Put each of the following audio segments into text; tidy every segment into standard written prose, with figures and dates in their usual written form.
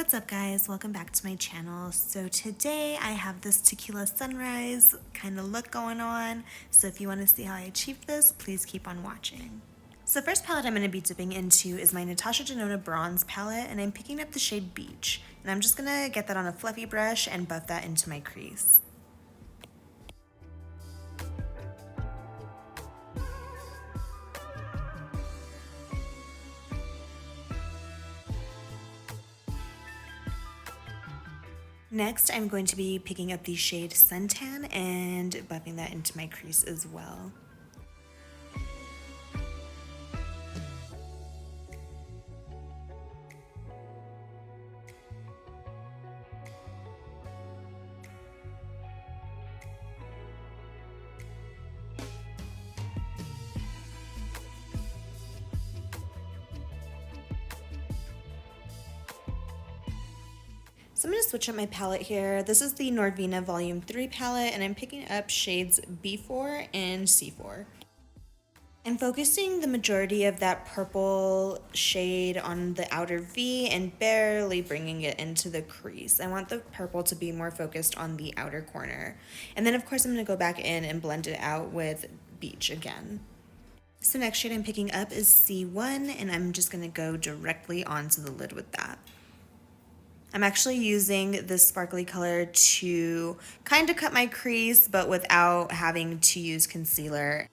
What's up guys, welcome back to my channel. So today I have this tequila sunrise kind of look going on. So if you want to see how I achieved this, please keep on watching. So the first palette I'm going to be dipping into is my Natasha Denona Bronze palette, and I'm picking up the shade Beach. And I'm just going to get that on a fluffy brush and buff that into my crease. Next, I'm going to be picking up the shade Suntan and buffing that into my crease as well. So I'm going to switch up my palette here. This is the Norvina Volume 3 palette, and I'm picking up shades B4 and C4. I'm focusing the majority of that purple shade on the outer V and barely bringing it into the crease. I want the purple to be more focused on the outer corner. And then of course I'm going to go back in and blend it out with Beach again. So next shade I'm picking up is C1, and I'm just going to go directly onto the lid with that. I'm actually using this sparkly color to kind of cut my crease, but without having to use concealer.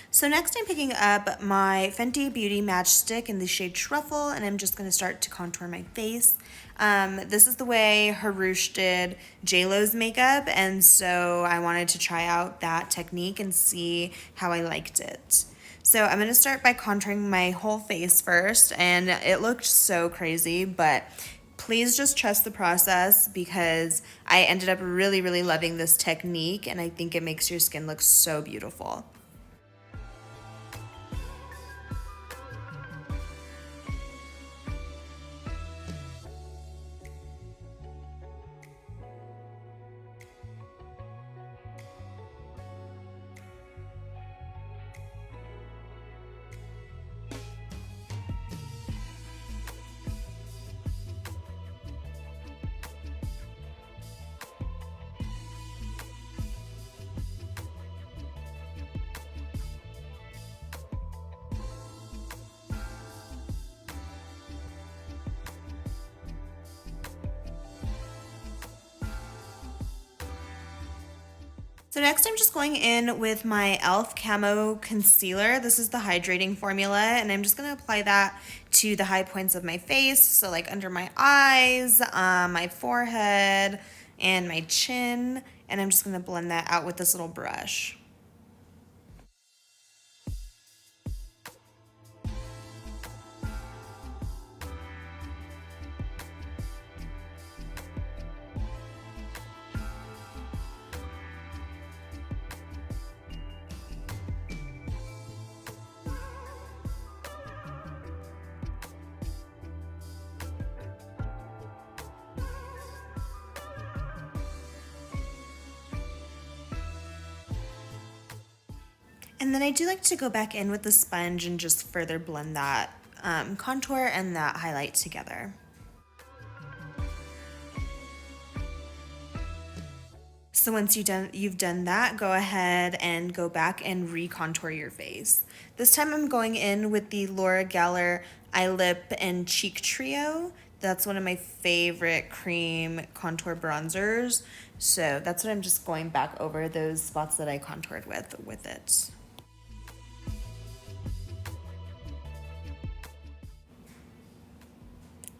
So next I'm picking up my Fenty Beauty Matchstick in the shade Truffle, and I'm just going to start to contour my face. This is the way Harush did JLo's makeup, and so I wanted to try out that technique and see how I liked it. So I'm going to start by contouring my whole face first, and it looked so crazy, but please just trust the process because I ended up really loving this technique, and I think it makes your skin look so beautiful. So next I'm just going in with my e.l.f. Camo Concealer. This is the hydrating formula, and I'm just going to apply that to the high points of my face, so like under my eyes, my forehead, and my chin, and I'm just going to blend that out with this little brush. And then I do like to go back in with the sponge and just further blend that contour and that highlight together. So once you've done that, go ahead and go back and re-contour your face. This time I'm going in with the Laura Geller Eye Lip and Cheek Trio. That's one of my favorite cream contour bronzers. So that's what I'm just going back over those spots that I contoured with it.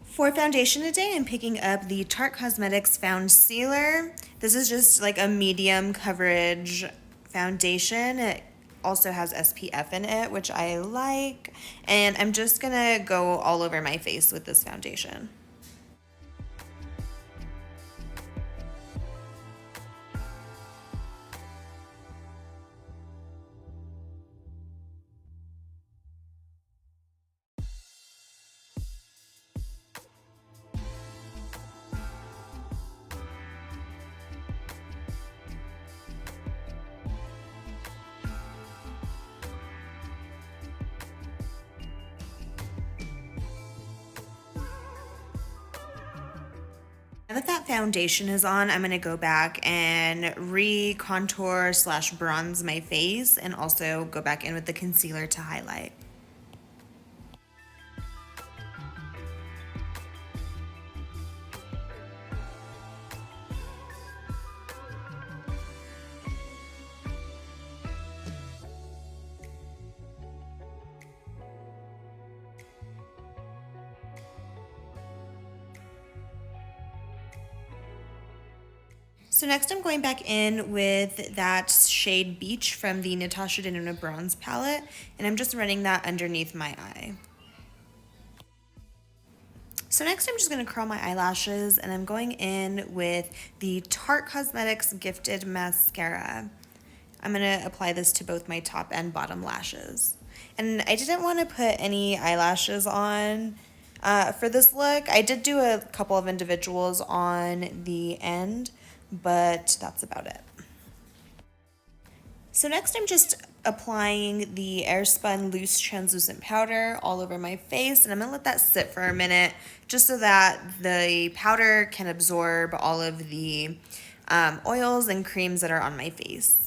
For foundation today, I'm picking up the Tarte Cosmetics Found Sealer. This is just like a medium coverage foundation. It also has SPF in it, which I like. And I'm just gonna go all over my face with this foundation. Now that that foundation is on, I'm going to go back and re-contour slash bronze my face and also go back in with the concealer to highlight. So next I'm going back in with that shade Beach from the Natasha Denona Bronze palette, and I'm just running that underneath my eye. So next I'm just going to curl my eyelashes, and I'm going in with the Tarte Cosmetics Gifted Mascara. I'm going to apply this to both my top and bottom lashes. And I didn't want to put any eyelashes on for this look. I did do a couple of individuals on the end, but that's about it. So next I'm just applying the Airspun Loose Translucent Powder all over my face, and I'm going to let that sit for a minute just so that the powder can absorb all of the oils and creams that are on my face.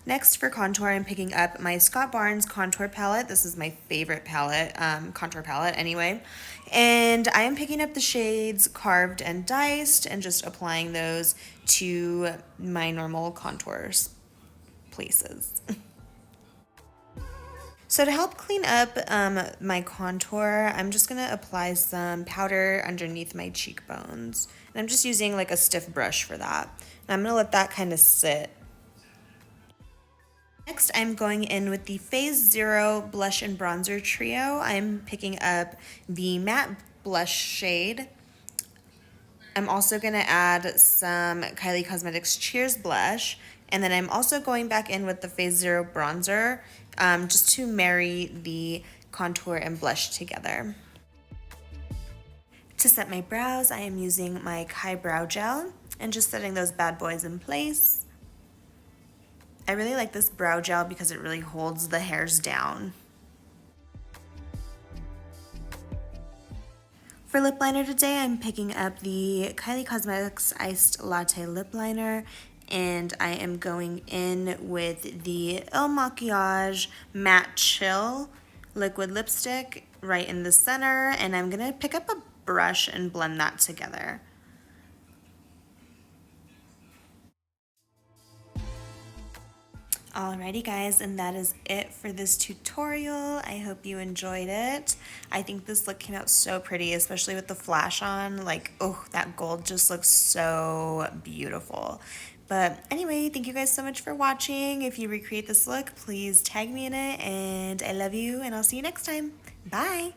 Next for contour, I'm picking up my Scott Barnes contour palette. This is my favorite palette, contour palette anyway. And I am picking up the shades Carved and Diced and just applying those to my normal contours places. So to help clean up my contour, I'm just going to apply some powder underneath my cheekbones. And I'm just using like a stiff brush for that. And I'm going to let that kind of sit. Next, I'm going in with the Phase Zero Blush and Bronzer Trio. I'm picking up the matte blush shade. I'm also going to add some Kylie Cosmetics Cheers blush. And then I'm also going back in with the Phase Zero Bronzer just to marry the contour and blush together. To set my brows, I am using my Kai Brow Gel and just setting those bad boys in place. I really like this brow gel because it really holds the hairs down. For lip liner today, I'm picking up the Kylie Cosmetics Iced Latte Lip Liner, and I am going in with the Il Makiage Matte Chill liquid lipstick right in the center, and I'm gonna pick up a brush and blend that together. Alrighty guys, and that is it for this tutorial. I hope you enjoyed it. I think this look came out so pretty, especially with the flash on. Like, oh, that gold just looks so beautiful. But anyway, thank you guys so much for watching. If you recreate this look, please tag me in it, and I love you, and I'll see you next time. Bye!